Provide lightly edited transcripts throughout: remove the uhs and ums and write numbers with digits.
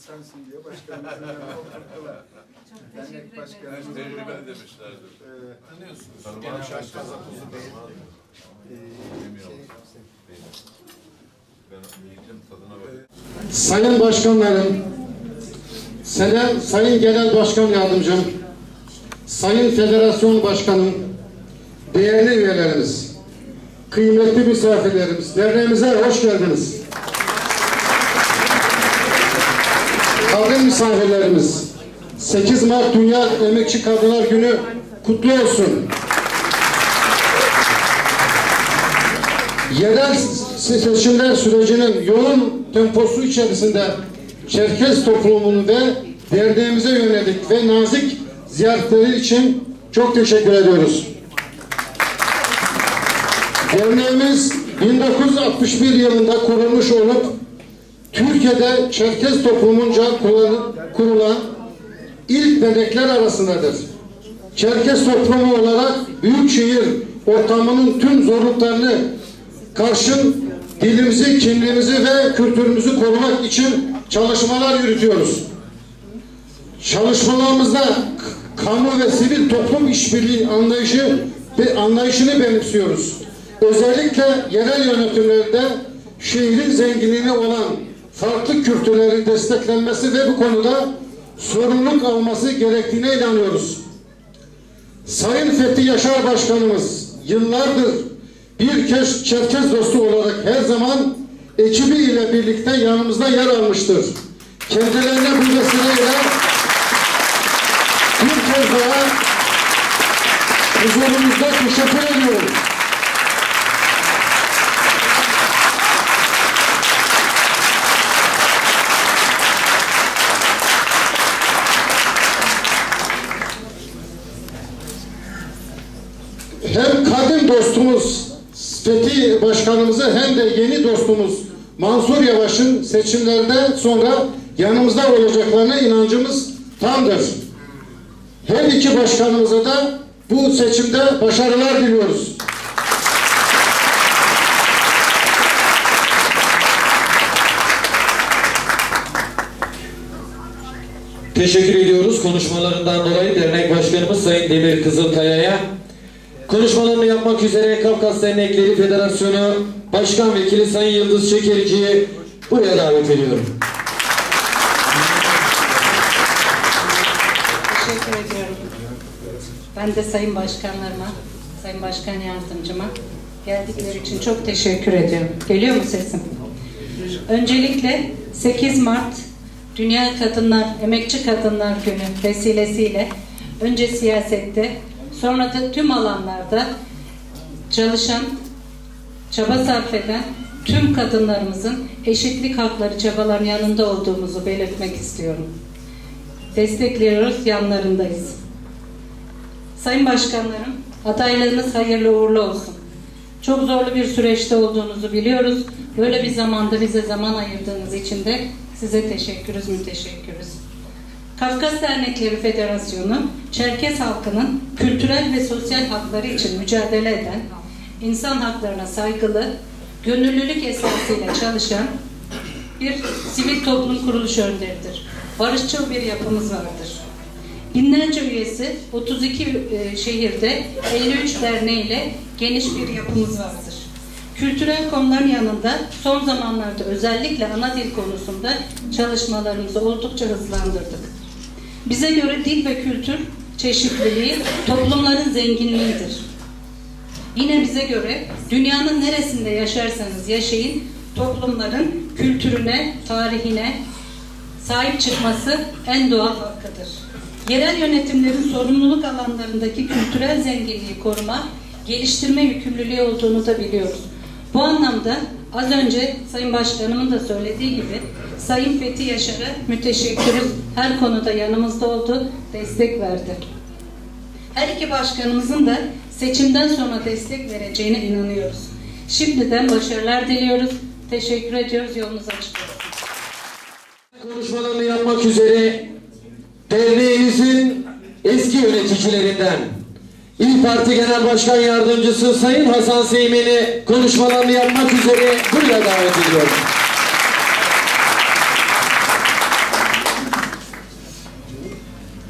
sensin diye başkanımızın yanına oturttular. Dernek başkanımız. Tecrübeli demişlerdir. Tanıyorsunuz. Genel Başkan Kuzu Bey. Sayın Başkanlarım, Sayın Genel Başkan Yardımcım, Sayın Federasyon Başkanım, değerli üyelerimiz, kıymetli misafirlerimiz, derneğimize hoş geldiniz. Kadın misafirlerimiz, 8 Mart Dünya Emekçi Kadınlar Günü kutlu olsun. Yerel seçimler sürecinin yoğun temposu içerisinde Çerkez toplumunu ve derneğimize yönelik ve nazik ziyaretleri için çok teşekkür ediyoruz. Derneğimiz 1961 yılında kurulmuş olup Türkiye'de Çerkez toplumunca kurulan ilk dernekler arasındadır. Çerkez toplumu olarak büyükşehir ortamının tüm zorluklarını karşın dilimizi, kimliğimizi ve kültürümüzü korumak için çalışmalar yürütüyoruz. Çalışmalarımızda kamu ve sivil toplum işbirliği anlayışını benimsiyoruz. Özellikle yerel yönetimlerde şehrin zenginliğine olan farklı kültürlerin desteklenmesi ve bu konuda sorumluluk alması gerektiğine inanıyoruz. Sayın Fethi Yaşar Başkanımız yıllardır bir Çerkez dostu olarak her zaman ekibi ile birlikte yanımızda yer almıştır. Kendilerine bu vesileyle bir kez daha huzurunuzda teşekkür ediyorum. Hem kadın dostumuz Fethi Başkanımızı hem de yeni dostumuz Mansur Yavaş'ın seçimlerden sonra yanımızda olacaklarına inancımız tamdır. Her iki başkanımıza da bu seçimde başarılar diliyoruz. Teşekkür ediyoruz konuşmalarından dolayı dernek başkanımız Sayın Demir Kızılkaya'ya. Konuşmalarını yapmak üzere Kafkas Dernekleri Federasyonu Başkan Vekili Sayın Yıldız Çekerici'yi buraya davet ediyorum. Teşekkür ediyorum. Ben de Sayın Başkanlarıma, Sayın Başkan Yardımcıma geldikleri için çok teşekkür ediyorum. Geliyor mu sesim? Öncelikle 8 Mart Dünya Emekçi Kadınlar Günü vesilesiyle önce siyasette, sonra da tüm alanlarda çalışan, çaba sarf eden tüm kadınlarımızın eşitlik hakları çabaların yanında olduğumuzu belirtmek istiyorum. Destekliyoruz, yanlarındayız. Sayın Başkanlarım, adaylarınız hayırlı uğurlu olsun. Çok zorlu bir süreçte olduğunuzu biliyoruz. Böyle bir zamanda bize zaman ayırdığınız için de size teşekkürüz, müteşekkiriz. Kafkas Dernekleri Federasyonu, Çerkez halkının kültürel ve sosyal hakları için mücadele eden, insan haklarına saygılı, gönüllülük esasıyla çalışan bir sivil toplum kuruluş önderidir. Barışçıl bir yapımız vardır. Binlerce üyesi 32 şehirde 53 derneğiyle geniş bir yapımız vardır. Kültürel konuların yanında son zamanlarda özellikle ana dil konusunda çalışmalarımızı oldukça hızlandırdık. Bize göre dil ve kültür çeşitliliği toplumların zenginliğidir. Yine bize göre dünyanın neresinde yaşarsanız yaşayın, toplumların kültürüne, tarihine sahip çıkması en doğal hakkıdır. Yerel yönetimlerin sorumluluk alanlarındaki kültürel zenginliği koruma, geliştirme yükümlülüğü olduğunu da biliyoruz. Bu anlamda az önce Sayın Başkanımın da söylediği gibi Sayın Fethi Yaşar'a müteşekkiriz. Her konuda yanımızda oldu, destek verdi. Her iki başkanımızın da seçimden sonra destek vereceğine inanıyoruz. Şimdiden başarılar diliyoruz. Teşekkür ediyoruz. Yolunuz açık olsun. Konuşmalarını yapmak üzere derneğimizin eski yöneticilerinden İYİ Parti Genel Başkan Yardımcısı Sayın Hasan Seymen'i konuşmalarını yapmak üzere buraya davet ediyorum.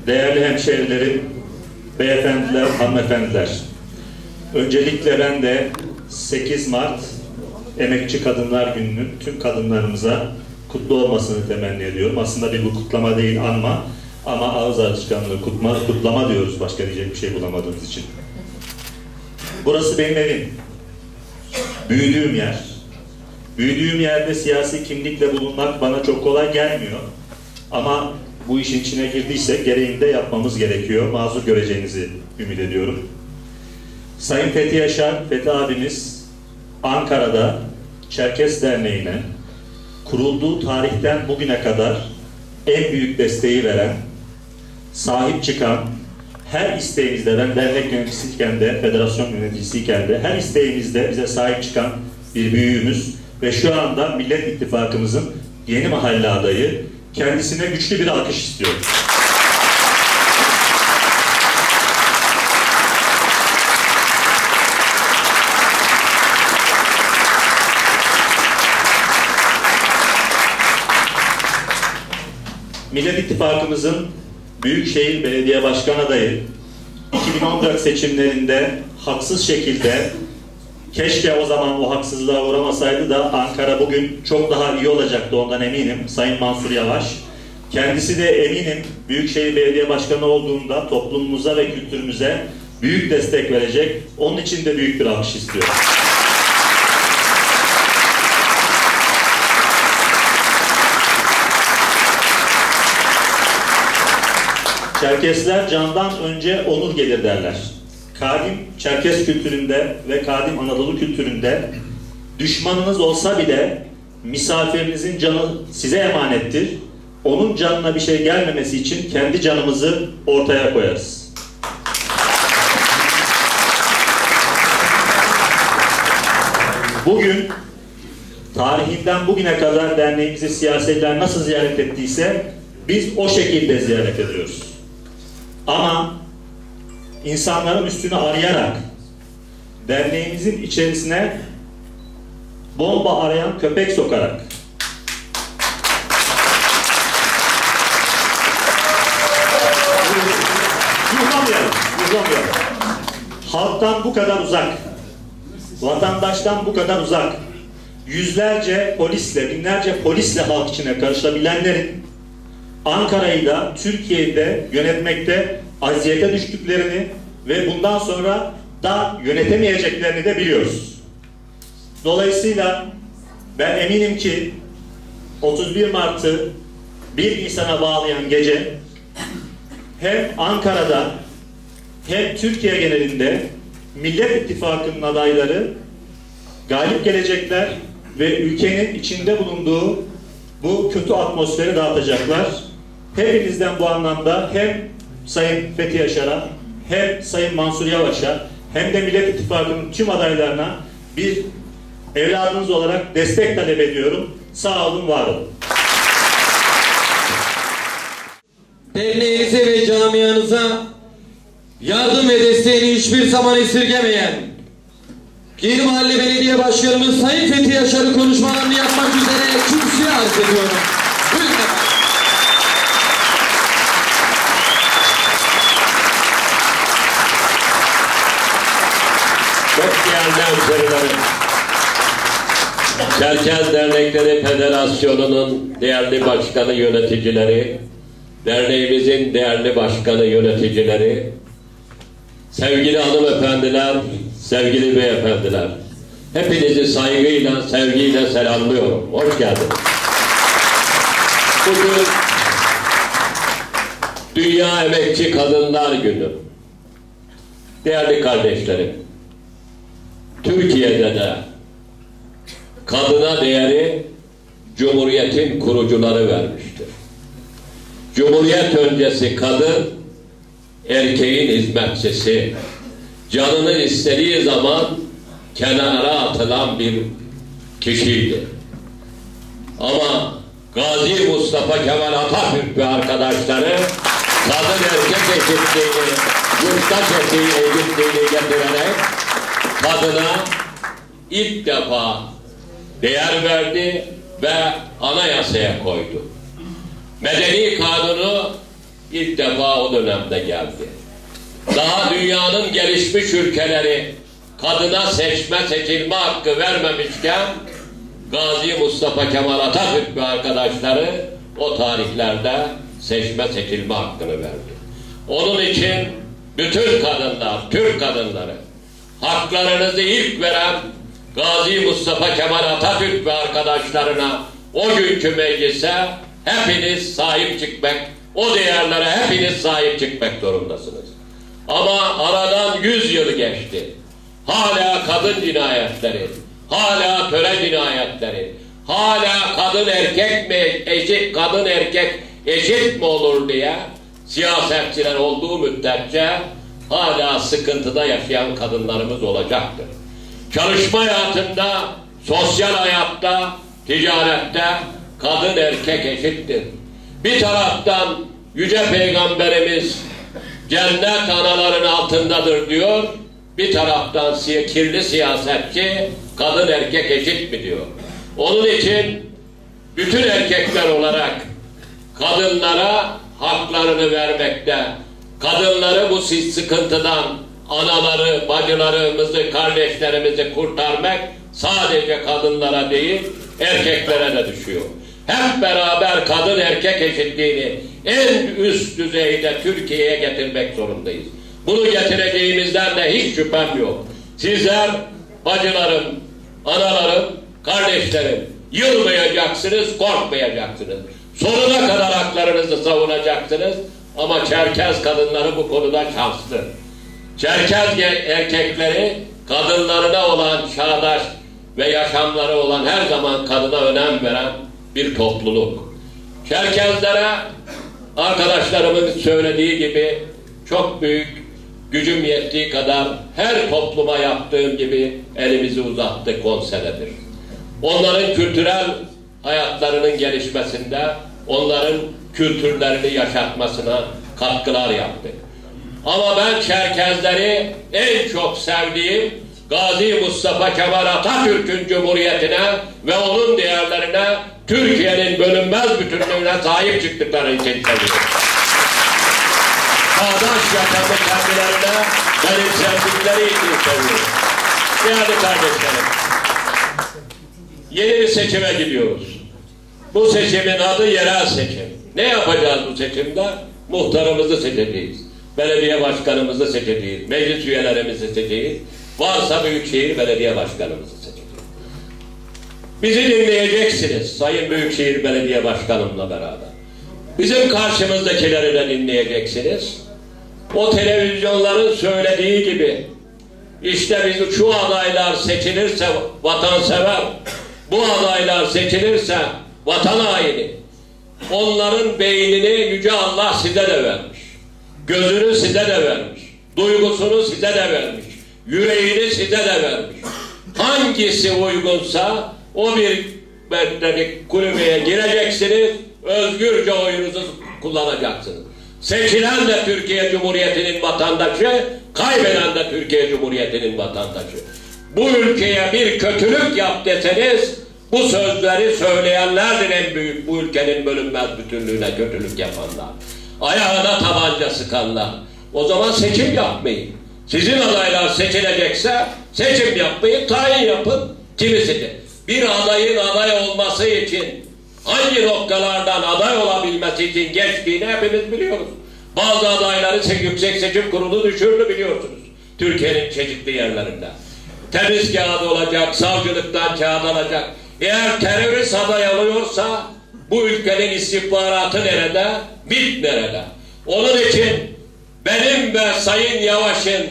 değerli hemşehrilerim, beyefendiler, hanımefendiler. Öncelikle ben de 8 Mart Emekçi Kadınlar Günü'nün tüm kadınlarımıza kutlu olmasını temenni ediyorum. Aslında bir bu kutlama değil, anma. Ama ağız alışkanlığı kutlama diyoruz, başka diyecek bir şey bulamadığımız için. Burası benim evim. Büyüdüğüm yer. Büyüdüğüm yerde siyasi kimlikle bulunmak bana çok kolay gelmiyor. Ama bu işin içine girdiysek gereğini de yapmamız gerekiyor. Mazur göreceğinizi ümit ediyorum. Sayın Fethi Yaşar, Fethi abimiz Ankara'da Çerkes Derneği'ne kurulduğu tarihten bugüne kadar en büyük desteği veren, sahip çıkan, her isteğimizde, ben dernek yöneticisiyken de, federasyon yöneticisiyken de, her isteğimizde bize sahip çıkan bir büyüğümüz ve şu anda Millet İttifakımızın yeni mahalle adayı, kendisine güçlü bir alkış istiyorum. Millet İttifakımızın Büyükşehir Belediye Başkan adayı 2014 seçimlerinde haksız şekilde, keşke o zaman o haksızlığa uğramasaydı da Ankara bugün çok daha iyi olacaktı, ondan eminim, Sayın Mansur Yavaş. Kendisi de eminim Büyükşehir Belediye Başkanı olduğunda toplumumuza ve kültürümüze büyük destek verecek. Onun için de büyük bir alkış istiyorum. Çerkesler candan önce onur gelir derler. Kadim Çerkes kültüründe ve kadim Anadolu kültüründe düşmanınız olsa bile misafirinizin canı size emanettir. Onun canına bir şey gelmemesi için kendi canımızı ortaya koyarız. Bugün tarihinden bugüne kadar derneğimizi siyasetler nasıl ziyaret ettiyse biz o şekilde ziyaret ediyoruz. Ama insanların üstünü arayarak derneğimizin içerisine bomba arayan köpek sokarak yuhlamayalım. Halktan bu kadar uzak, vatandaştan bu kadar uzak, yüzlerce polisle, binlerce polisle halk içine karışabilenlerin Ankara'yı da Türkiye'de yönetmekte aziyete düştüklerini ve bundan sonra da yönetemeyeceklerini de biliyoruz. Dolayısıyla ben eminim ki 31 Mart'ı 1 Nisan'a bağlayan gece hem Ankara'da hem Türkiye genelinde Millet İttifakı'nın adayları galip gelecekler ve ülkenin içinde bulunduğu bu kötü atmosferi dağıtacaklar. Hepinizden bu anlamda hem Sayın Fethi Yaşar'a hem Sayın Mansur Yavaş'a hem de Millet İttifakı'nın tüm adaylarına bir evladınız olarak destek talep ediyorum. Sağ olun, var olun. Derneğinize ve camianıza yardım ve desteğini hiçbir zaman esirgemeyen Yeni Mahalle Belediye Başkanımız Sayın Fethi Yaşar'ı konuşmalarını yapmak üzere kürsüye arz ediyorum. Buyurun efendim. Çok değerli hemşehrilerim, Çerkes Dernekleri Federasyonu'nun değerli başkanı yöneticileri, derneğimizin değerli başkanı yöneticileri, sevgili hanımefendiler, sevgili beyefendiler, hepinizi saygıyla, sevgiyle selamlıyorum. Hoş geldiniz. Bugün Dünya Emekçi Kadınlar Günü. Değerli kardeşlerim, Türkiye'de de kadına değeri Cumhuriyet'in kurucuları vermiştir. Cumhuriyet öncesi kadın erkeğin hizmetçisi, canını istediği zaman kenara atılan bir kişiydi. Ama Gazi Mustafa Kemal Atatürk ve arkadaşları kadın erkek eşitliğini, yurttaş eşitliğini getirerek kadına ilk defa değer verdi ve anayasaya koydu. Medeni Kanunu ilk defa o dönemde geldi. Daha dünyanın gelişmiş ülkeleri kadına seçme seçilme hakkı vermemişken Gazi Mustafa Kemal Atatürk ve arkadaşları o tarihlerde seçme seçilme hakkını verdi. Onun için bütün kadınlar, Türk kadınları haklarınızı ilk veren Gazi Mustafa Kemal Atatürk ve arkadaşlarına o günkü meclise hepiniz sahip çıkmak, o değerlere hepiniz sahip çıkmak zorundasınız. Ama aradan 100 yıl geçti. Hala kadın cinayetleri, hala töre cinayetleri, hala kadın erkek mi eşit, kadın erkek eşit mi olur diye siyasetçiler olduğu müddetçe hala sıkıntıda yaşayan kadınlarımız olacaktır. Çalışma hayatında, sosyal hayatta, ticarette kadın erkek eşittir. Bir taraftan Yüce Peygamberimiz cennet anaların altındadır diyor, bir taraftan kirli siyasetçi kadın erkek eşit mi diyor. Onun için bütün erkekler olarak kadınlara haklarını vermekte, kadınları bu sıkıntıdan anaları, bacılarımızı, kardeşlerimizi kurtarmak sadece kadınlara değil, erkeklere de düşüyor. Hep beraber kadın erkek eşitliğini en üst düzeyde Türkiye'ye getirmek zorundayız. Bunu getireceğimizden de hiç şüphem yok. Sizler bacılarım, analarım, kardeşlerim yılmayacaksınız, korkmayacaksınız. Sonuna kadar haklarınızı savunacaksınız. Ama Çerkez kadınları bu konuda şanslı. Çerkez erkekleri kadınlarına olan çağdaş ve yaşamları olan her zaman kadına önem veren bir topluluk. Çerkezlere arkadaşlarımın söylediği gibi çok büyük gücüm yettiği kadar her topluma yaptığım gibi elimizi uzattık 10 senedir. Onların kültürel hayatlarının gelişmesinde, onların kültürlerini yaşatmasına katkılar yaptık. Ama ben Çerkezleri en çok sevdiğim Gazi Mustafa Kemal Atatürk'ün Cumhuriyetine ve onun değerlerine, Türkiye'nin bölünmez bütünlüğüne sahip çıktıkları için seviyorum. Çağdaş yaşamı kendilerine benimsendikleri için seviyorum. Değerli kardeşlerim, yeni bir seçime gidiyoruz. Bu seçimin adı yerel seçim. Ne yapacağız bu seçimde? Muhtarımızı seçeceğiz. Belediye başkanımızı seçeceğiz. Meclis üyelerimizi seçeceğiz. Varsa Büyükşehir Belediye Başkanımızı seçeceğiz. Bizi dinleyeceksiniz Sayın Büyükşehir Belediye Başkanımla beraber. Bizim karşımızdakileri de dinleyeceksiniz. O televizyonların söylediği gibi işte biz şu adaylar seçilirse vatansever, bu adaylar seçilirse vatan haini. Onların beynini Yüce Allah size de vermiş. Gözünü size de vermiş. Duygusunu size de vermiş. Yüreğini size de vermiş. Hangisi uygunsa o bir kulübeye gireceksiniz, özgürce oyunuzu kullanacaksınız. Seçilen de Türkiye Cumhuriyeti'nin vatandaşı, kaybeden de Türkiye Cumhuriyeti'nin vatandaşı. Bu ülkeye bir kötülük yap deseniz, bu sözleri söyleyenlerdir en büyük bu ülkenin bölünmez bütünlüğüne kötülük yapanlar. Ayağına tabanca sıkanlar. O zaman seçim yapmayın. Sizin adaylar seçilecekse seçim yapmayın, tayin yapın kimisini. Bir adayın aday olması için hangi noktalardan aday olabilmesi için geçtiğini hepimiz biliyoruz. Bazı adayları Yüksek Seçim Kurulu düşürdü biliyorsunuz. Türkiye'nin çeşitli yerlerinde. Temiz kağıdı olacak, savcılıktan kağıt alacak. Eğer terörist aday alıyorsa bu ülkenin istihbaratı nerede? MİT nerede? Onun için benim ve Sayın Yavaş'ın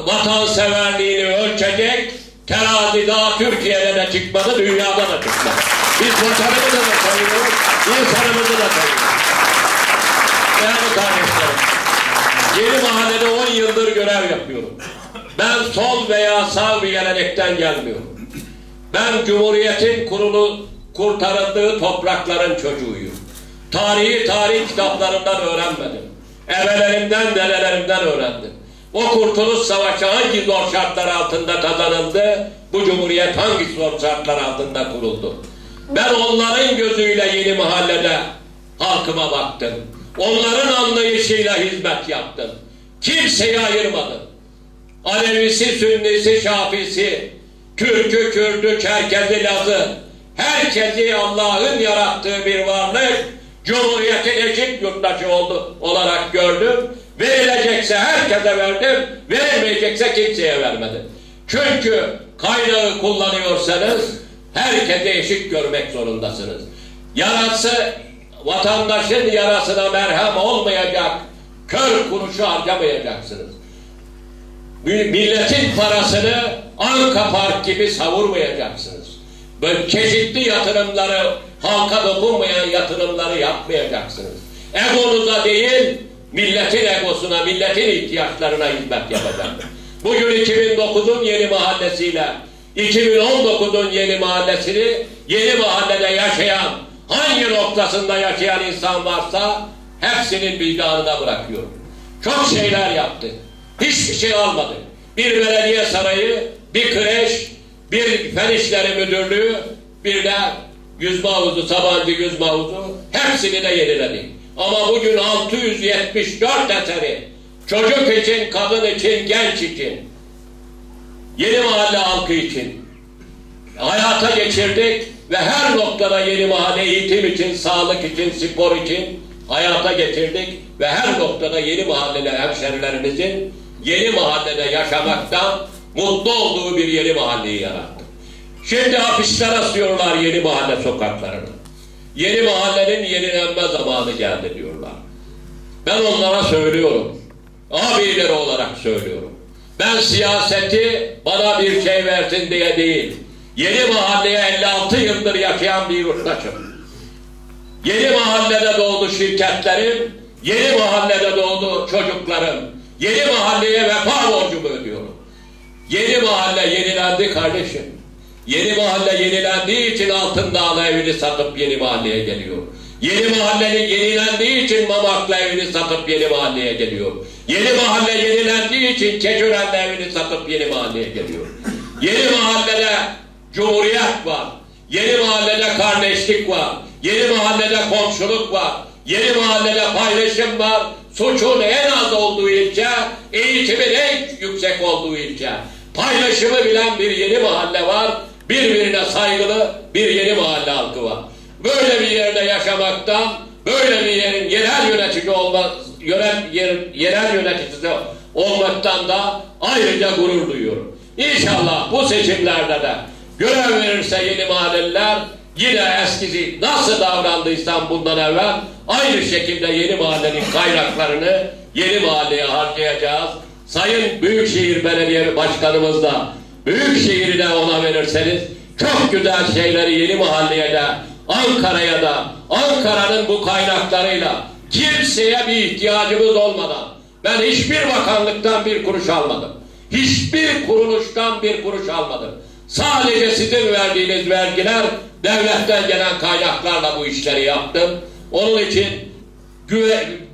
vatanseverliğini ölçecek terazi daha Türkiye'de de çıkmadı, dünyada da çıkmadı. Biz vatanımızı da seviyoruz, insanımızı da seviyoruz. Değerli kardeşlerim, Yeni Mahalle'de 10 yıldır görev yapıyorum. Ben sol veya sağ bir gelenekten gelmiyorum. Ben Cumhuriyet'in kurtarıldığı toprakların çocuğuyum. Tarih kitaplarından öğrenmedim. Ebelerimden, dedelerimden öğrendim. O Kurtuluş Savaşı hangi zor şartlar altında kazanıldı? Bu Cumhuriyet hangi zor şartlar altında kuruldu? Ben onların gözüyle Yeni Mahalle'de halkıma baktım. onların anlayışıyla hizmet yaptın. Kimseyi ayırmadın. Alevisi, Sünnisi, Şafisi, Türk'ü, Kürd'ü, Çerkez'i, Laz'ı, herkesi Allah'ın yarattığı bir varlık, Cumhuriyet'in eşit yurttaşı olarak gördüm. Verilecekse herkese verdim, verilmeyecekse kimseye vermedim. Çünkü kaynağı kullanıyorsanız herkese eşit görmek zorundasınız. Yarası, vatandaşın yarasına merhem olmayacak, kör kuruşu harcamayacaksınız. Milletin parasını Anka Park gibi savurmayacaksınız. Böyle çeşitli yatırımları, halka dokunmayan yatırımları yapmayacaksınız. Egonuza değil, milletin egosuna, milletin ihtiyaçlarına hizmet yapacaksınız. Bugün 2009'un yeni mahallesiyle 2019'un yeni mahallesini, yeni mahallede yaşayan, hangi noktasında yaşayan insan varsa hepsinin vicdanına bırakıyorum. Çok şeyler yaptı. Hiçbir şey almadı. Bir belediye sarayı, bir kreş, bir Fen İşleri Müdürlüğü, bir de yüzme havuzu, Sabancı yüzme havuzu, hepsini de yeniledi. Ama bugün 674 eseri çocuk için, kadın için, genç için, yeni mahalle halkı için hayata geçirdik ve her noktada yeni mahalle eğitim için, sağlık için, spor için hayata getirdik ve her noktada yeni mahalleli hemşerilerimizin yeni mahallede yaşamaktan mutlu olduğu bir yeni mahalleyi yarattık. Şimdi afişler asıyorlar yeni mahalle sokaklarına. Yeni mahallenin yenilenme zamanı geldi diyorlar. Ben onlara söylüyorum. Abileri olarak söylüyorum. Ben siyaseti bana bir şey versin diye değil. Yeni mahalleye 56 yıldır yaşayan bir yurttaşım. Yeni mahallede doğdu şirketlerim, yeni mahallede doğdu çocuklarım. Yeni mahalleye vefa borcumu ödüyorum. Yeni mahalle yenilendi kardeşim. Yeni mahalle yenilendiği için Altındağlı evini satıp yeni mahalleye geliyor. Yeni mahallenin yenilendiği için Mamaklı evini satıp yeni mahalleye geliyor. Yeni mahalle yenilendiği için Keçörenli evini satıp yeni mahalleye geliyor. Yeni mahallede Cumhuriyet var. Yeni mahallede kardeşlik var. Yeni mahallede komşuluk var. Yeni mahallede paylaşım var. Suçun en az olduğu ilçe, eğitimin en yüksek olduğu ilçe. Paylaşımı bilen bir yeni mahalle var. Birbirine saygılı bir yeni mahalle halkı var. Böyle bir yerde yaşamaktan, böyle bir yerin yerel yöneticisi olmaktan da ayrıca gurur duyuyorum. İnşallah bu seçimlerde de görev verirse yeni mahalleliler yine eskisi nasıl davrandıysam bundan evvel aynı şekilde yeni mahallenin kaynaklarını yeni mahalleye harcayacağız. Sayın Büyükşehir Belediye Başkanımız da Büyükşehir'i de ona verirseniz çok güzel şeyleri yeni mahalleye de Ankara'ya da Ankara'nın bu kaynaklarıyla kimseye bir ihtiyacımız olmadan ben hiçbir bakanlıktan bir kuruş almadım. Hiçbir kuruluştan bir kuruş almadım. Sadece sizin verdiğiniz vergiler devletten gelen kaynaklarla bu işleri yaptım. Onun için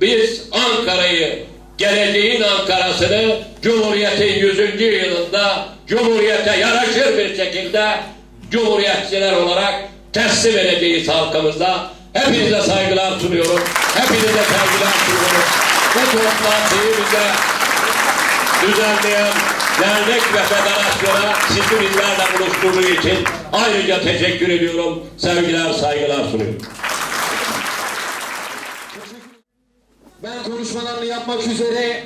biz Ankara'yı, geleceğin Ankara'sını Cumhuriyet'in 100. yılında Cumhuriyet'e yaraşır bir şekilde Cumhuriyetçiler olarak teslim edeceğiz halkımıza. Hepinize saygılar sunuyorum. Hepinize saygılar sunuyorum. Bu toplantıyı bize düzenleyen dernek ve federasyona sizi bizlerle buluşturduğu için ayrıca teşekkür ediyorum. Sevgiler, saygılar sunuyorum. Ben konuşmalarını yapmak üzere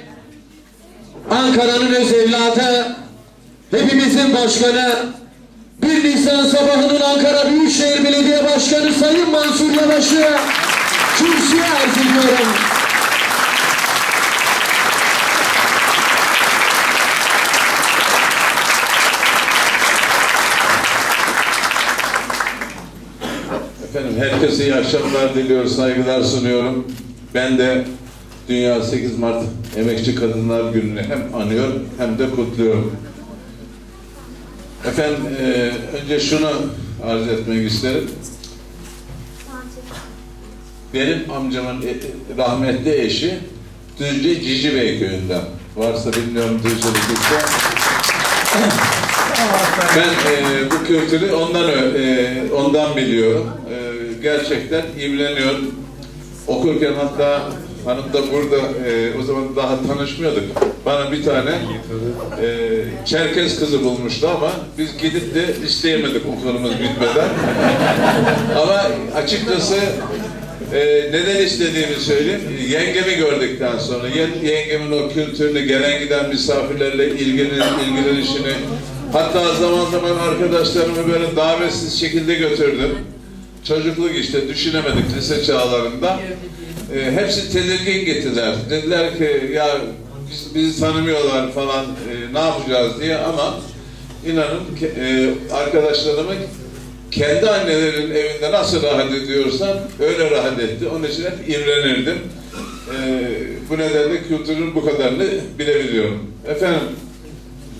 Ankara'nın öz evladı, hepimizin başkanı, 1 Nisan sabahının Ankara Büyükşehir Belediye Başkanı Sayın Mansur Yavaş'ı kürsüye arz ediyorum. Efendim herkese iyi akşamlar diliyoruz, saygılar sunuyorum. Ben de Dünya 8 Mart Emekçi Kadınlar Günü'nü hem anıyor hem de kutluyorum. Efendim önce şunu arz etmek isterim. Benim amcamın rahmetli eşi Düzce Cicibey köyünden. Varsa bilmiyorum Düzce'de. Ben bu kültürü ondan biliyorum. Gerçekten imreniyorum. Okurken hatta hanım da burada, o zaman daha tanışmıyorduk. Bana bir tane Çerkez kızı bulmuştu ama biz gidip de isteyemedik okulumuz bitmeden. Ama açıkçası neden istediğimi söyleyeyim. Yengemi gördükten sonra, yengemin o kültürünü, gelen giden misafirlerle ilgilenişini, hatta zaman zaman arkadaşlarımı böyle davetsiz şekilde götürdüm. Çocukluk işte, düşünemedik lise çağlarında. Hepsi tedirgin gittiler. Dediler ki ya bizi tanımıyorlar falan, ne yapacağız diye, ama inanın arkadaşlarımın kendi annelerinin evinde nasıl rahat ediyorsan öyle rahat etti. Onun için hep imrenirdim. Bu nedenle kültürün bu kadarını bilebiliyorum. Efendim,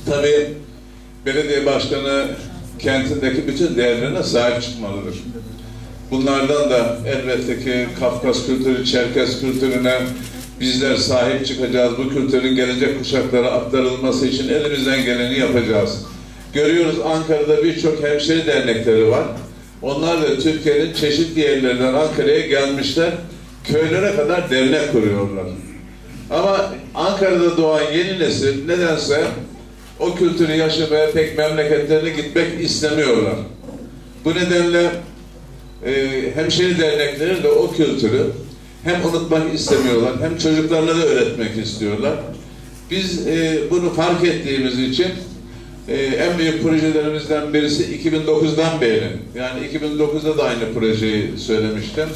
tabii belediye başkanı kentindeki bütün değerlerine sahip çıkmalıdır. Bunlardan da elbette ki Kafkas kültürü, Çerkez kültürüne bizler sahip çıkacağız. Bu kültürün gelecek kuşaklara aktarılması için elimizden geleni yapacağız. Görüyoruz, Ankara'da birçok hemşeri dernekleri var. Onlar da Türkiye'nin çeşitli yerlerinden Ankara'ya gelmişler. Köylere kadar dernek kuruyorlar. Ama Ankara'da doğan yeni nesil nedense o kültürü yaşamaya pek memleketlerine gitmek istemiyorlar. Bu nedenle hemşeri dernekleri de o kültürü hem unutmak istemiyorlar, hem çocuklarına da öğretmek istiyorlar. Biz bunu fark ettiğimiz için en büyük projelerimizden birisi 2009'dan beri, yani 2009'da da aynı projeyi söylemiştim.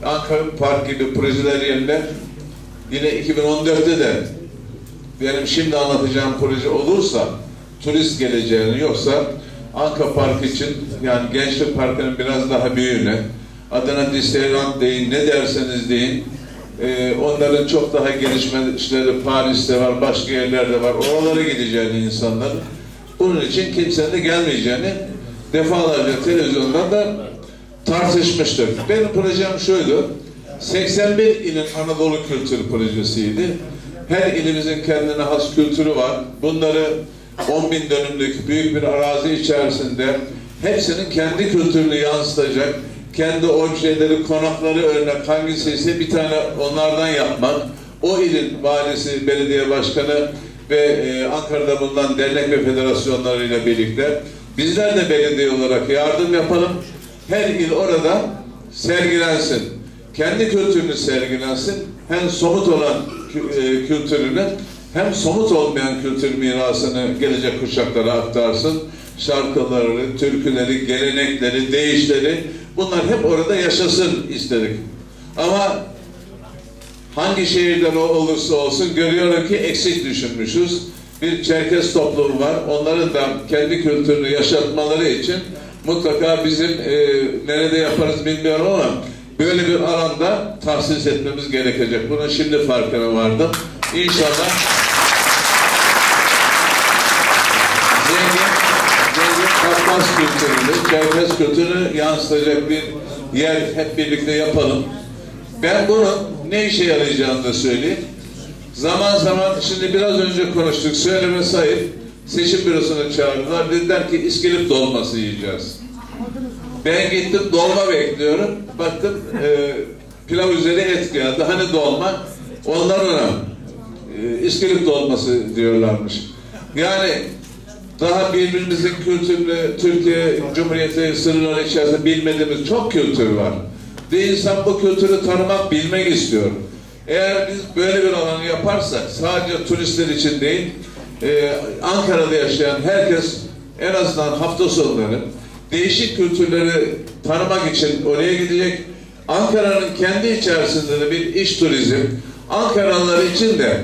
Ankara Park gibi projeler yerine yine 2014'te de benim şimdi anlatacağım proje olursa turist geleceğini, yoksa Anka Park için, yani Gençlik Parkı'nın biraz daha büyüğüne, Adana Disneyland deyin, ne derseniz deyin, onların çok daha gelişmişleri Paris'te var, başka yerlerde var, oralara gideceğini insanlar. Bunun için kimsenin de gelmeyeceğini defalarca televizyondan da tartışmıştık. Benim projem şuydu, 81 ilin Anadolu Kültür Projesi'ydi. Her ilimizin kendine has kültürü var. Bunları 10.000 dönümlük büyük bir arazi içerisinde hepsinin kendi kültürünü yansıtacak, kendi objeleri, konakları örnek hangisi ise bir tane onlardan yapmak, o ilin valisi, belediye başkanı ve Ankara'da bulunan dernek ve federasyonlarıyla birlikte bizler de belediye olarak yardım yapalım. Her il orada sergilensin. Kendi kültürünü sergilensin. Hem somut olan kültürünü hem somut olmayan kültür mirasını gelecek kuşaklara aktarsın. Şarkıları, türküleri, gelenekleri, deyişleri, bunlar hep orada yaşasın istedik. Ama hangi şehirden olursa olsun görüyorum ki eksik düşünmüşüz. Bir Çerkez toplumu var. Onların da kendi kültürünü yaşatmaları için mutlaka bizim nerede yaparız bilmiyorum ama böyle bir alanda tahsis etmemiz gerekecek. Bunun şimdi farkına vardım. İnşallah zengin Kafkas kültürünü, Çerkez kültürünü yansıtacak bir yer hep birlikte yapalım. Ben bunun ne işe yarayacağını da söyleyeyim. Zaman zaman, şimdi biraz önce konuştuk, söyleme sayıp seçim bürosuna çağırdılar. Dediler ki İskilip dolması yiyeceğiz. Ben gittim, dolma bekliyorum. Baktım pilav üzeri et geldi. Hani dolma? Onlar ona İskilip dolması diyorlarmış. Yani daha birbirimizin kültürünü, Türkiye Cumhuriyeti sınırları içerisinde bilmediğimiz çok kültür var. Bir insan bu kültürü tanımak, bilmek istiyor. Eğer biz böyle bir alanı yaparsak, sadece turistler için değil, Ankara'da yaşayan herkes en azından hafta sonları değişik kültürleri tanımak için oraya gidecek. Ankara'nın kendi içerisinde de bir iş turizm, Ankaralılar için de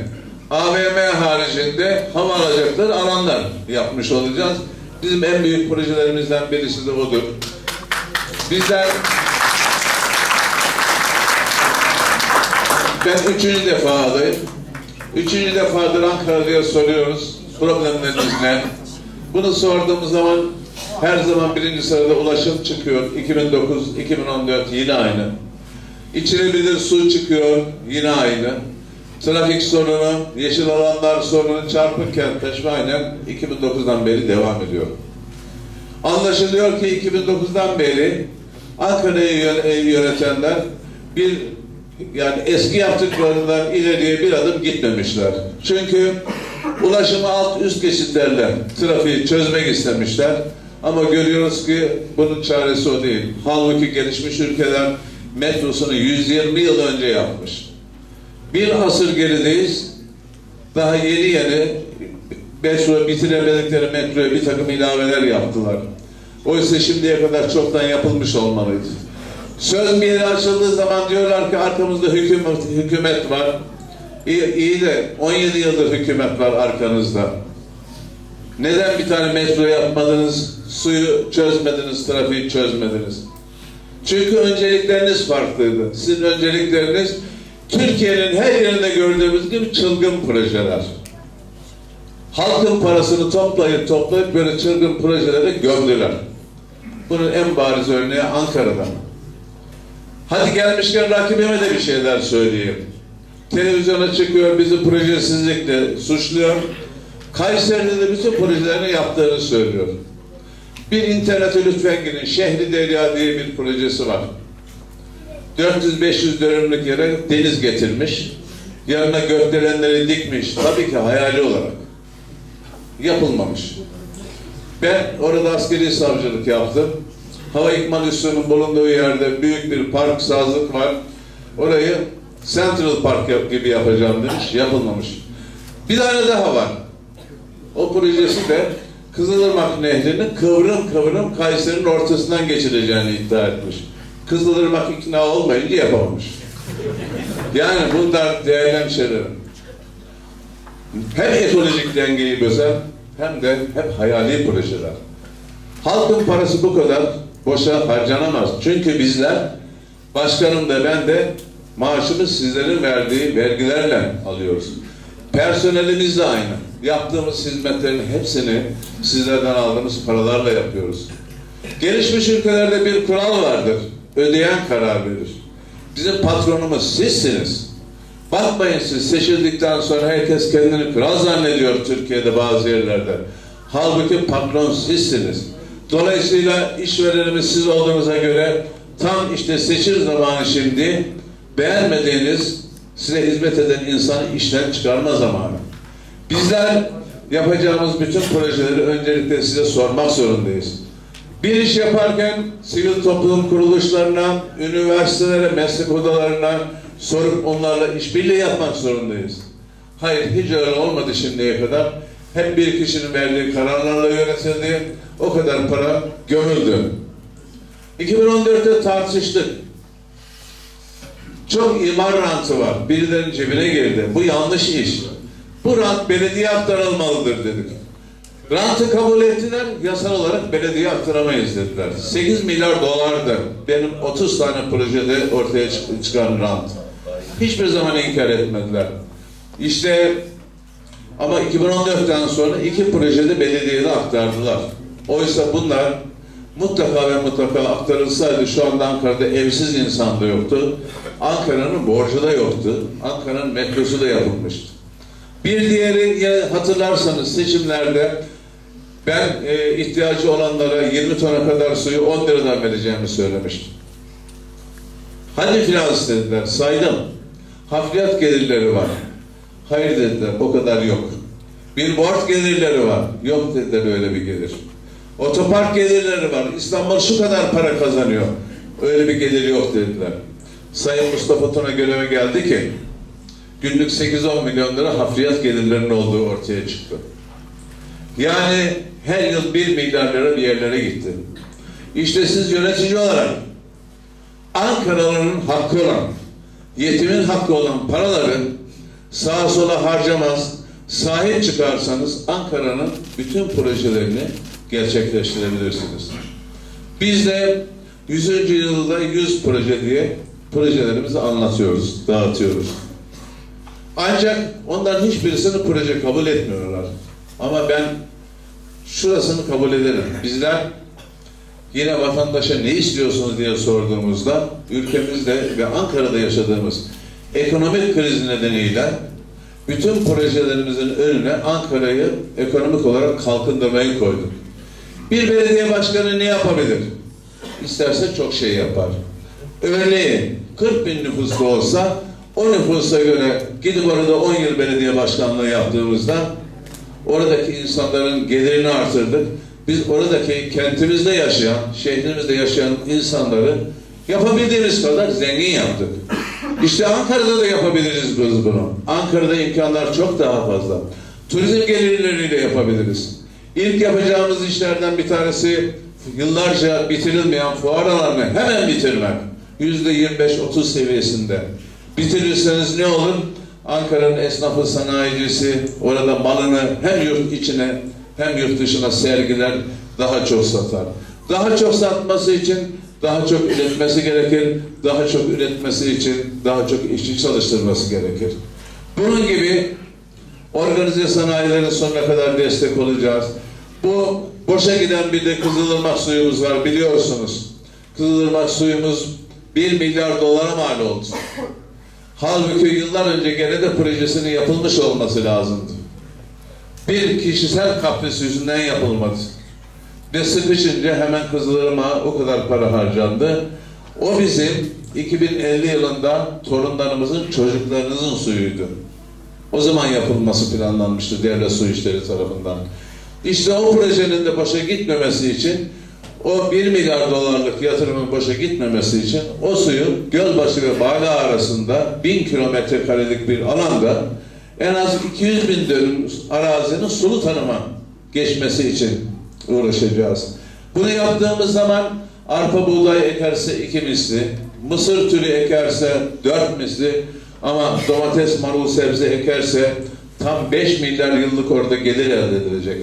AVM haricinde hava alacakları alanlar yapmış olacağız. Bizim en büyük projelerimizden birisi de odur. Bizler, ben 3. defa adayım. 3. defadır Ankara'ya soruyoruz. Problemleriniz ne? Bunu sorduğumuz zaman her zaman 1. sırada ulaşım çıkıyor. 2009, 2014 yine aynı. İçilebilir su çıkıyor, yine aynı. Trafik sorunu, yeşil alanlar sorunu, çarpık kentleşme aynen 2009'dan beri devam ediyor. Anlaşılıyor ki 2009'dan beri Ankara'yı yönetenler bir yani eski yaptıklarından ileriye bir adım gitmemişler. Çünkü ulaşımı alt üst geçitlerle trafiği çözmek istemişler. Ama görüyoruz ki bunun çaresi o değil. Halbuki gelişmiş ülkeler metrosunu 120 yıl önce yapmış. Bir asır gerideyiz. Daha yeni metro bitiremedikleri metroya bir takım ilaveler yaptılar. Oysa şimdiye kadar çoktan yapılmış olmalıydı. Söz bir yeri açıldığı zaman diyorlar ki arkamızda hükümet var. İyi de 17 yıldır hükümet var arkanızda. Neden bir tane metro yapmadınız, suyu çözmediniz, trafiği çözmediniz? Çünkü öncelikleriniz farklıydı. Sizin öncelikleriniz Türkiye'nin her yerinde gördüğümüz gibi çılgın projeler. Halkın parasını toplayıp böyle çılgın projelere gömdüler. Bunun en bariz örneği Ankara'da. Hadi gelmişken rakibime de bir şeyler söyleyeyim. Televizyona çıkıyor, bizi projesizlikle suçluyor. Kayseri'de de bütün projelerini yaptığını söylüyor. Bir internete lütfen girin. Şehri Derya diye bir projesi var. 400-500 dönümlük yere deniz getirmiş. Yanına gökdelenleri dikmiş. Tabii ki hayali olarak. Yapılmamış. Ben orada askeri savcılık yaptım. Hava İkmal Üssü'nün bulunduğu yerde büyük bir park, sazlık var. Orayı Central Park gibi yapacağım demiş. Yapılmamış. Bir tane daha var. O projesi de Kızılırmak Nehri'ni kıvrım Kayseri'nin ortasından geçireceğini iddia etmiş. Kızılırmak ikna olmayınca yapamamış. Yani bunlar değerli hemşehrilerim. Hem ekolojik dengeyi bözen hem de hep hayali projeler. Halkın parası bu kadar boşa harcanamaz. Çünkü bizler, başkanım da ben de maaşımız sizlerin verdiği vergilerle alıyoruz. Personelimiz de aynı. Yaptığımız hizmetlerin hepsini sizlerden aldığımız paralarla yapıyoruz. Gelişmiş ülkelerde bir kural vardır. Ödeyen karar verir. Bizim patronumuz sizsiniz. Bakmayın siz seçildikten sonra herkes kendini kral zannediyor Türkiye'de bazı yerlerde. Halbuki patron sizsiniz. Dolayısıyla işverenimiz siz olduğunuza göre tam işte seçim zamanı şimdi, beğenmediğiniz, size hizmet eden insanı işten çıkarma zamanı. Bizler yapacağımız bütün projeleri öncelikle size sormak zorundayız. Bir iş yaparken sivil toplum kuruluşlarına, üniversitelere, meslek odalarına sorup onlarla işbirliği yapmak zorundayız. Hayır, hiç öyle olmadı şimdiye kadar. Hep bir kişinin verdiği kararlarla yönetildi. O kadar para gömüldü. 2014'te tartıştık. Çok imar rantı var. Birilerinin cebine girdi. Bu yanlış iş. Bu rant belediye aktarılmalıdır dedik. Rantı kabul ettiler. Yasal olarak belediye aktaramayız dediler. 8 milyar dolardı. Benim 30 tane projede ortaya çıkan rant. Hiçbir zaman inkar etmediler. İşte ama 2014'ten sonra 2 projede belediyede aktardılar. Oysa bunlar mutlaka ve mutlaka aktarılsaydı şu anda Ankara'da evsiz insan da yoktu. Ankara'nın borcu da yoktu. Ankara'nın metrosu da yapılmıştı. Bir diğeri hatırlarsanız seçimlerde ben ihtiyacı olanlara 20 tona kadar suyu 10 liradan vereceğimi söylemiştim. Hadi finans dediler. Saydım. Hafriyat gelirleri var. Hayır dediler. O kadar yok. Billboard gelirleri var. Yok dediler öyle bir gelir. Otopark gelirleri var. İstanbul şu kadar para kazanıyor. Öyle bir gelir yok dediler. Sayın Mustafa Tuna göreve geldi ki günlük 8-10 milyon lira hafriyat gelirlerinin olduğu ortaya çıktı. Yani her yıl 1 milyar lira bir yerlere gitti. İşte siz yönetici olarak Ankaralı'nın hakkı olan, yetimin hakkı olan paraları sağa sola harcamaz, sahip çıkarsanız Ankara'nın bütün projelerini gerçekleştirebilirsiniz. Biz de 100. yılda 100 proje diye projelerimizi anlatıyoruz, dağıtıyoruz. Ancak onların hiçbirisini proje kabul etmiyorlar. Ama ben şurasını kabul ederim. Bizler yine vatandaşa ne istiyorsunuz diye sorduğumuzda ülkemizde ve Ankara'da yaşadığımız ekonomik kriz nedeniyle bütün projelerimizin önüne Ankara'yı ekonomik olarak kalkındırmayı koyduk. Bir belediye başkanı ne yapabilir? İsterse çok şey yapar. Örneğin 40 bin nüfuslu olsa o nüfusa göre gidip orada 10 yıl belediye başkanlığı yaptığımızda oradaki insanların gelirini artırdık. Biz oradaki kentimizde yaşayan, şehrimizde yaşayan insanları yapabildiğimiz kadar zengin yaptık. İşte Ankara'da da yapabiliriz biz bunu. Ankara'da imkanlar çok daha fazla. Turizm gelirleriyle yapabiliriz. İlk yapacağımız işlerden bir tanesi yıllarca bitirilmeyen fuar alanını hemen bitirmek. %25-30 seviyesinde. Bitirirseniz ne olur? Ankara'nın esnafı, sanayicisi orada malını hem yurt içine hem yurt dışına sergiler, daha çok satar. Daha çok satması için daha çok üretmesi gerekir. Daha çok üretmesi için daha çok işçi çalıştırması gerekir. Bunun gibi organize sanayilere sonuna kadar destek olacağız. Bu boşa giden bir de Kızılırmak suyumuz var biliyorsunuz. Kızılırmak suyumuz 1 milyar dolara mal oldu. Halbuki yıllar önce gene de projesinin yapılmış olması lazımdı. Bir kişisel kapris yüzünden yapılmadı. Ve sıkışınca hemen Kızılırmak'a o kadar para harcandı. O bizim 2050 yılında torunlarımızın, çocuklarınızın suyuydu. O zaman yapılması planlanmıştı devlet su işleri tarafından. İşte o projenin de boşa gitmemesi için, o 1 milyar dolarlık yatırımın boşa gitmemesi için o suyu Gölbaşı ve Bala arasında 1000 kilometre karelik bir alanda en az 200 bin dönüm arazinin sulu tanıma geçmesi için uğraşacağız. Bunu yaptığımız zaman arpa buğday ekerse 2 misli, mısır türü ekerse 4 misli ama domates, marul, sebze ekerse tam 5 milyar yıllık orada gelir elde edilecek.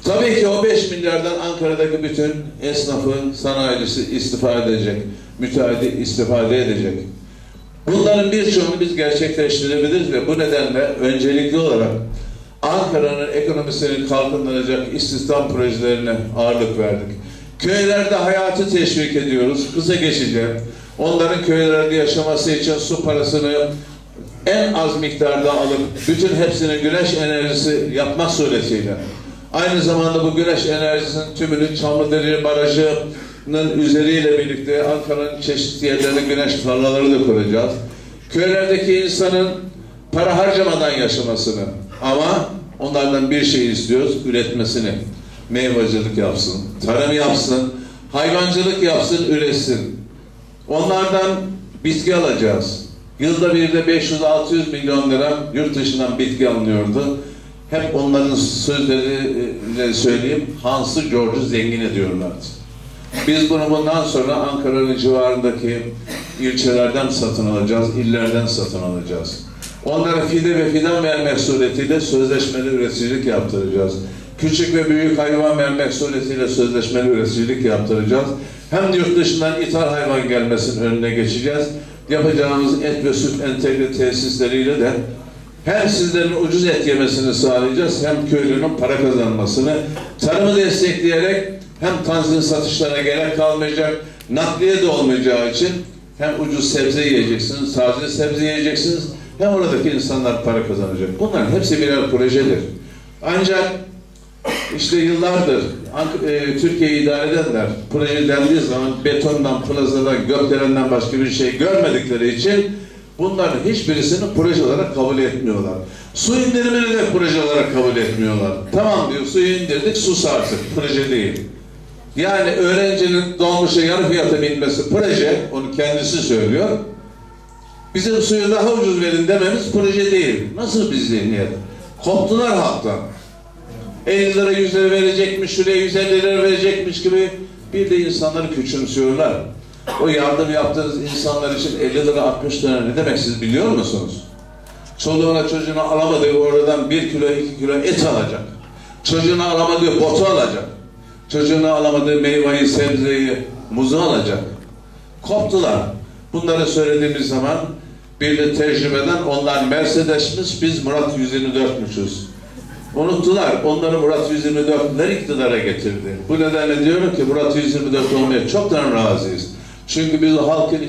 Tabii ki o 5 milyardan Ankara'daki bütün esnafı, sanayicisi istifade edecek, müteahhidi istifade edecek. Bunların birçoğunu biz gerçekleştirebiliriz ve bu nedenle öncelikli olarak Ankara'nın ekonomisini kalkındıracak istihdam projelerine ağırlık verdik. Köylerde hayatı teşvik ediyoruz. Kısa geçeceğim. Onların köylerde yaşaması için su parasını en az miktarda alıp bütün hepsini güneş enerjisi yapmak suretiyle aynı zamanda bu güneş enerjisinin tümünü Çamlıdere Barajı'nın üzeriyle birlikte Ankara'nın çeşitli yerlerine güneş tarlaları da kuracağız. Köylerdeki insanın para harcamadan yaşamasını ama onlardan bir şey istiyoruz, üretmesini. Meyvacılık yapsın, tarım yapsın, hayvancılık yapsın, üretsin. Onlardan bitki alacağız. Yılda bir de 500-600 milyon lira yurt dışından bitki alınıyordu. Hep onların sözleriyle söyleyeyim, Hans'ı George'u zengin ediyorlardı. Biz bunu bundan sonra Ankara'nın civarındaki ilçelerden satın alacağız, illerden satın alacağız. Onlara fide ve fidan vermek suretiyle sözleşmeli üreticilik yaptıracağız. Küçük ve büyük hayvan vermek suretiyle sözleşmeli üreticilik yaptıracağız. Hem yurt dışından ithal hayvan gelmesinin önüne geçeceğiz. Yapacağımız et ve süt entegre tesisleriyle de hem sizlerin ucuz et yemesini sağlayacağız, hem köylünün para kazanmasını, tarımı destekleyerek hem tanzim satışlarına gerek kalmayacak, nakliye de olmayacağı için hem ucuz sebze yiyeceksiniz, taze sebze yiyeceksiniz, hem oradaki insanlar para kazanacak. Bunların hepsi birer projedir. Ancak işte yıllardır Türkiye'yi idare edenler proje dendiği zaman betondan, plazadan, gökdelenden başka bir şey görmedikleri için bunların hiçbirisini proje olarak kabul etmiyorlar. Su indirimini de proje olarak kabul etmiyorlar. Tamam diyor, suyu indirdik, sus artık. Proje değil. Yani öğrencinin dolmuşa yarı fiyata binmesi proje, onu kendisi söylüyor. Bizim suyu daha ucuz verin dememiz proje değil. Nasıl bir zihniyet? Koptular halktan. 50 lira 100 lira verecekmiş, şuraya 150 lira verecekmiş gibi bir de insanları küçümsüyorlar. O yardım yaptığınız insanlar için 50 lira 60 lira ne demek siz biliyor musunuz? Çoluğuna çocuğuna alamadığı oradan 1 kilo 2 kilo et alacak. Çocuğuna alamadığı botu alacak. Çocuğuna alamadığı meyveyi, sebzeyi, muzu alacak. Koptular. Bunları söylediğimiz zaman bir de tecrübeden onlar Mercedes'miş, biz Murat 124'müşüz. Unuttular. Onları Murat 124'ler iktidara getirdi. Bu nedenle diyorum ki Murat 124 olmaya çoktan razıyız. Çünkü biz halkın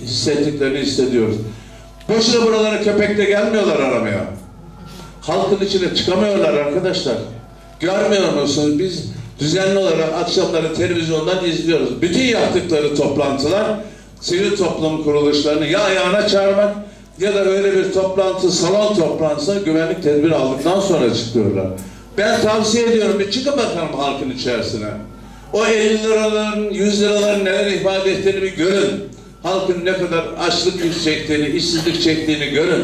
hissettiklerini hissediyoruz. Boşuna buralara köpekle gelmiyorlar aramaya. Halkın içine çıkamıyorlar arkadaşlar. Görmüyor musunuz? Biz düzenli olarak akşamları televizyondan izliyoruz. Bütün yaptıkları toplantılar sivil toplum kuruluşlarını ya ayağına çağırmak ya da öyle bir toplantı, salon toplantısına güvenlik tedbiri aldıktan sonra çıkıyorlar. Ben tavsiye ediyorum, bir çıkın bakalım halkın içerisine. O 50 liraların, 100 liraların neler ifade ettiğini bir görün. Halkın ne kadar açlık çektiğini, işsizlik çektiğini görün.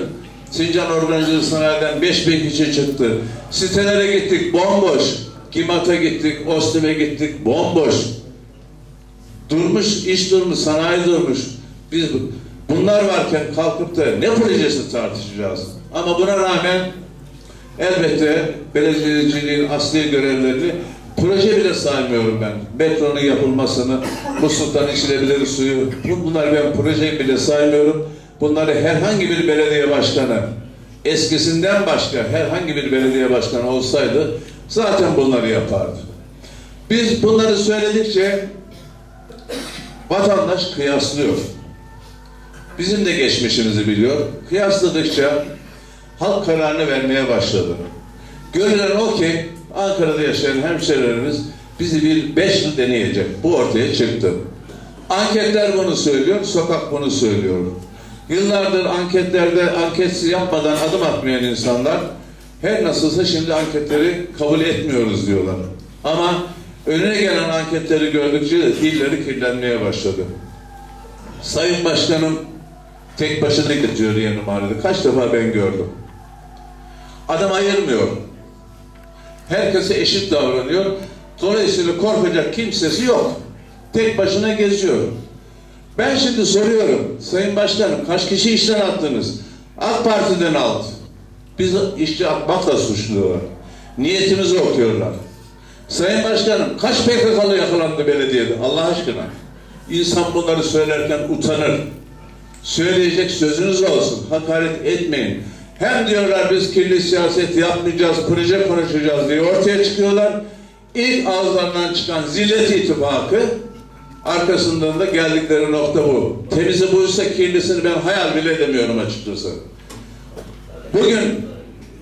Sincan Organize Sanayi'den 5000 kişi çıktı. Sitelere gittik, bomboş. Gimat'a gittik, Ostim'e gittik, bomboş. Durmuş, iş durmuş, sanayi durmuş. Biz bunlar varken kalkıp da ne projesi tartışacağız? Ama buna rağmen elbette belediyeciliğin asli görevlerini proje bile saymıyorum ben. Metronun yapılmasını, musluktan içilebilir suyu, bunlar ben proje bile saymıyorum. Bunları herhangi bir belediye başkanı, eskisinden başka herhangi bir belediye başkanı olsaydı zaten bunları yapardı. Biz bunları söyledikçe vatandaş kıyaslıyor. Bizim de geçmişimizi biliyor. Kıyasladıkça halk kararını vermeye başladı. Görülen o ki Ankara'da yaşayan hemşehrilerimiz bizi bir 5 yıl deneyecek. Bu ortaya çıktı. Anketler bunu söylüyor, sokak bunu söylüyor. Yıllardır anketlerde anketsiz yapmadan adım atmayan insanlar her nasılsa şimdi anketleri kabul etmiyoruz diyorlar. Ama önüne gelen anketleri gördükçe dilleri kirlenmeye başladı. Sayın Başkanım tek başına gidiyor yeni mahallede. Kaç defa ben gördüm. Adam ayırmıyor. Herkese eşit davranıyor. Dolayısıyla korkacak kimsesi yok. Tek başına geziyor. Ben şimdi soruyorum. Sayın Başkanım kaç kişi işten attınız? AK Parti'den aldı. Biz işçi atmakla suçluyorlar. Niyetimizi okuyorlar. Sayın Başkanım kaç PKK'lı yakalandı belediyede? Allah aşkına. İnsan bunları söylerken utanır. Söyleyecek sözünüz olsun. Hakaret etmeyin. Hem diyorlar biz kirli siyaset yapmayacağız, proje konuşacağız diye ortaya çıkıyorlar. İlk ağızlarından çıkan Zillet İttifakı, arkasından da geldikleri nokta bu. Temizi buysa kirlisini ben hayal bile edemiyorum açıkçası. Bugün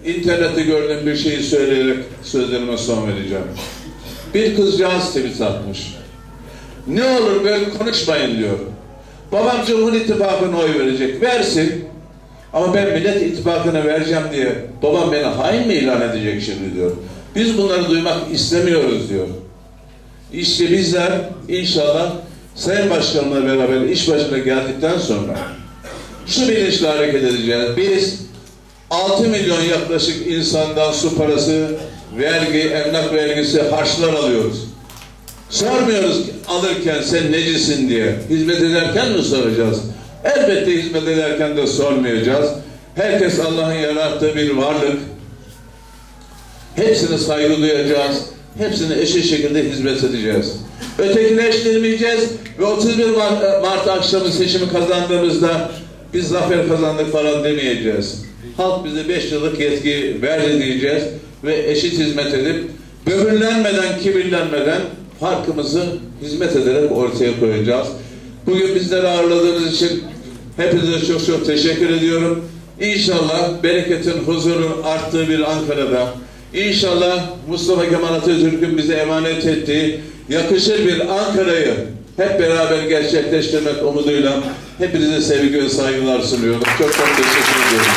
internette gördüğüm bir şeyi söyleyerek sözlerime son vereceğim. Bir kızcağız tweet atmış. Ne olur böyle konuşmayın diyor. Babam Cumhur İttifakı'na oy verecek. Versin. Ama ben Millet İttifakı'na vereceğim diye babam beni hain mi ilan edecek şimdi diyor. Biz bunları duymak istemiyoruz diyor. İşte bizler inşallah Sayın Başkanımla beraber iş başına geldikten sonra şu bilinçle hareket edeceğiz. Biz 6 milyon yaklaşık insandan su parası, vergi, emlak vergisi, harçlar alıyoruz. Sormuyoruz alırken sen necisin diye. Hizmet ederken mi soracağız? Elbette hizmet ederken de sormayacağız. Herkes Allah'ın yarattığı bir varlık. Hepsine saygı duyacağız. Hepsine eşit şekilde hizmet edeceğiz. Ötekileştirmeyeceğiz ve 31 Mart akşamı seçimi kazandığımızda biz zafer kazandık falan demeyeceğiz. Halk bize 5 yıllık yetki verdi diyeceğiz ve eşit hizmet edip böbürlenmeden, kibirlenmeden farkımızı hizmet ederek ortaya koyacağız. Bugün bizleri ağırladığınız için hepinize çok çok teşekkür ediyorum. İnşallah bereketin, huzurun arttığı bir Ankara'da, İnşallah Mustafa Kemal Atatürk'ün bize emanet ettiği yakışır bir Ankara'yı hep beraber gerçekleştirmek umuduyla hepinize sevgi ve saygılar sunuyorum. Çok çok teşekkür ediyorum.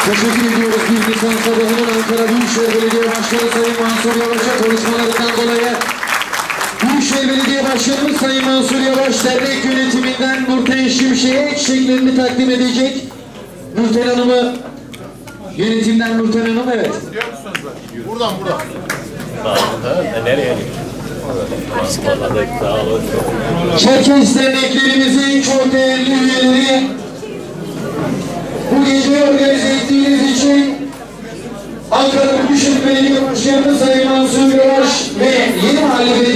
Teşekkür ediyoruz. 1 Nisan sabahının Ankara Büyükşehir Belediye Başkanı Sayın Mansur Yavaş'a konuşmalarından dolayı Büyükşehir Belediye Başkanımız Sayın Mansur Yavaş dernek yönetiminden Nurten Şimşek'e çiçeklerini takdim edecek. Nurten Hanım'ı yönetimden Nurten Hanım evet. Buradan. Nereye Çerkes derneklerimizin çok değerli üyeleri, bu geceyi organize ettiğiniz için Ankara Büyükşehir Belediye Başkanı Sayın Mansur Yavaş ve Yeni Mahalle Belediye